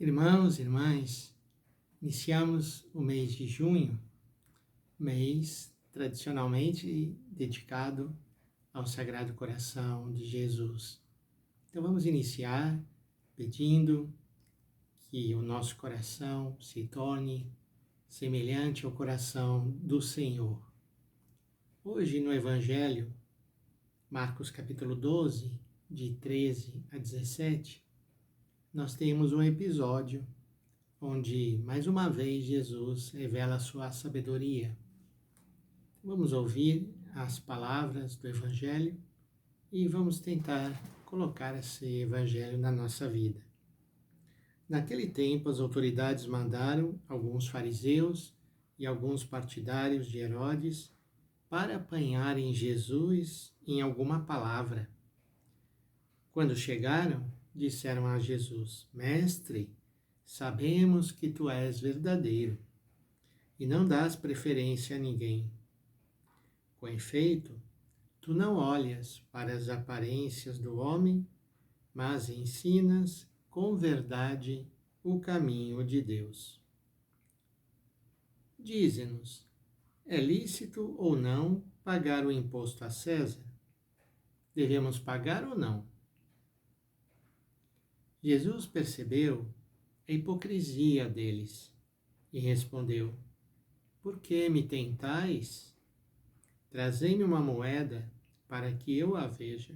Irmãos, irmãs, iniciamos o mês de junho, mês tradicionalmente dedicado ao Sagrado Coração de Jesus. Então vamos iniciar pedindo que o nosso coração se torne semelhante ao coração do Senhor. Hoje no Evangelho, Marcos capítulo 12, de 13 a 17, nós temos um episódio onde, mais uma vez, Jesus revela a sua sabedoria. Vamos ouvir as palavras do Evangelho e vamos tentar colocar esse Evangelho na nossa vida. Naquele tempo, as autoridades mandaram alguns fariseus e alguns partidários de Herodes para apanharem Jesus em alguma palavra. Quando chegaram, disseram a Jesus: Mestre, sabemos que tu és verdadeiro e não dás preferência a ninguém. Com efeito, tu não olhas para as aparências do homem, mas ensinas com verdade o caminho de Deus. Dize-nos, é lícito ou não pagar o imposto a César? Devemos pagar ou não? Jesus percebeu a hipocrisia deles e respondeu: Por que me tentais? Trazei-me uma moeda para que eu a veja.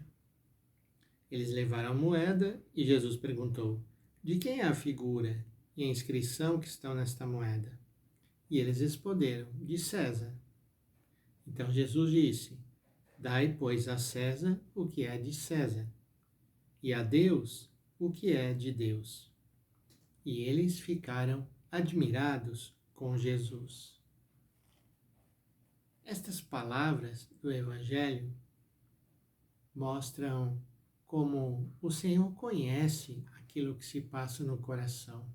Eles levaram a moeda e Jesus perguntou: De quem é a figura e a inscrição que estão nesta moeda? E eles responderam: De César. Então Jesus disse: Dai, pois, a César o que é de César, e a Deus o que é de Deus. E eles ficaram admirados com Jesus. Estas palavras do Evangelho mostram como o Senhor conhece aquilo que se passa no coração.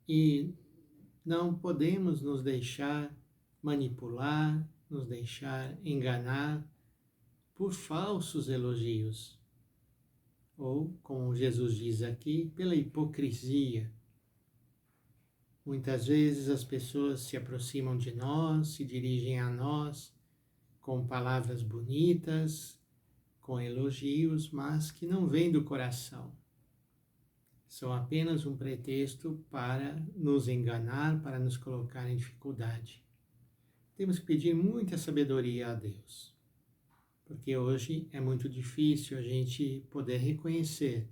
E não podemos nos deixar manipular, nos deixar enganar por falsos elogios. Ou, como Jesus diz aqui, pela hipocrisia. Muitas vezes as pessoas se aproximam de nós, se dirigem a nós com palavras bonitas, com elogios, mas que não vêm do coração. São apenas um pretexto para nos enganar, para nos colocar em dificuldade. Temos que pedir muita sabedoria a Deus, porque hoje é muito difícil a gente poder reconhecer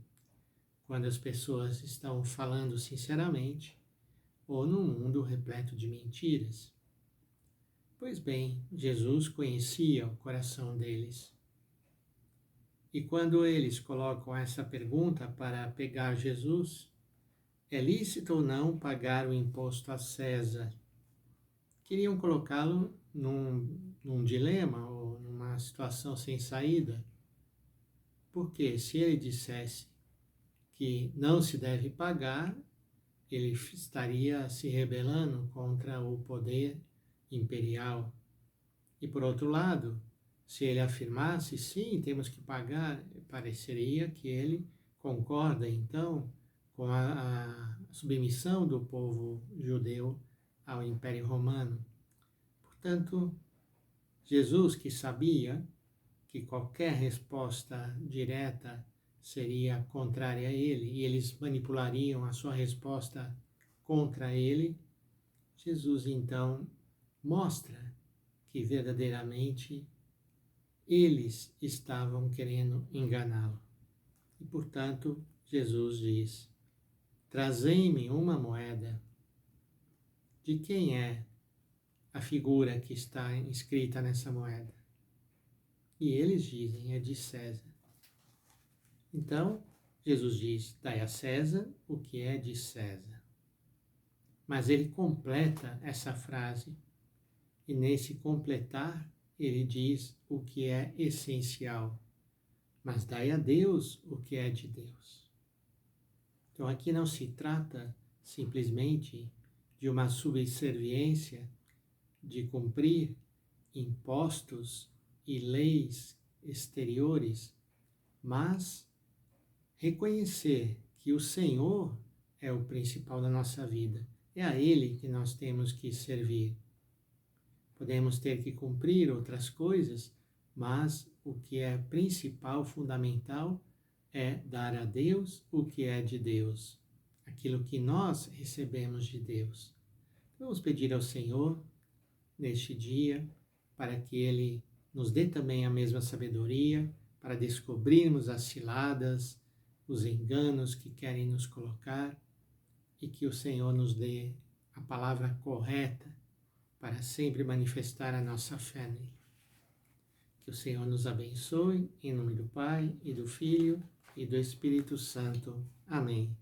quando as pessoas estão falando sinceramente ou num mundo repleto de mentiras. Pois bem, Jesus conhecia o coração deles. E quando eles colocam essa pergunta para pegar Jesus, é lícito ou não pagar o imposto a César? Queriam colocá-lo num dilema ou numa situação sem saída. Porque se ele dissesse que não se deve pagar, ele estaria se rebelando contra o poder imperial. E por outro lado, se ele afirmasse, sim, temos que pagar, pareceria que ele concorda, então, com a submissão do povo judeu ao Império Romano. Portanto, Jesus, que sabia que qualquer resposta direta seria contrária a ele, e eles manipulariam a sua resposta contra ele, Jesus, então, mostra que verdadeiramente eles estavam querendo enganá-lo. E, portanto, Jesus diz: Trazei-me uma moeda. De quem é a figura que está inscrita nessa moeda? E eles dizem: é de César. Então, Jesus diz: Dai a César o que é de César. Mas ele completa essa frase, e nesse completar, ele diz o que é essencial: mas dai a Deus o que é de Deus. Então aqui não se trata simplesmente de uma subserviência, de cumprir impostos e leis exteriores, mas reconhecer que o Senhor é o principal da nossa vida. É a Ele que nós temos que servir. Podemos ter que cumprir outras coisas, mas o que é principal, fundamental, é dar a Deus o que é de Deus, aquilo que nós recebemos de Deus. Vamos pedir ao Senhor, neste dia, para que Ele nos dê também a mesma sabedoria, para descobrirmos as ciladas, os enganos que querem nos colocar, e que o Senhor nos dê a palavra correta para sempre manifestar a nossa fé nele. Que o Senhor nos abençoe, em nome do Pai, e do Filho, e do Espírito Santo. Amém.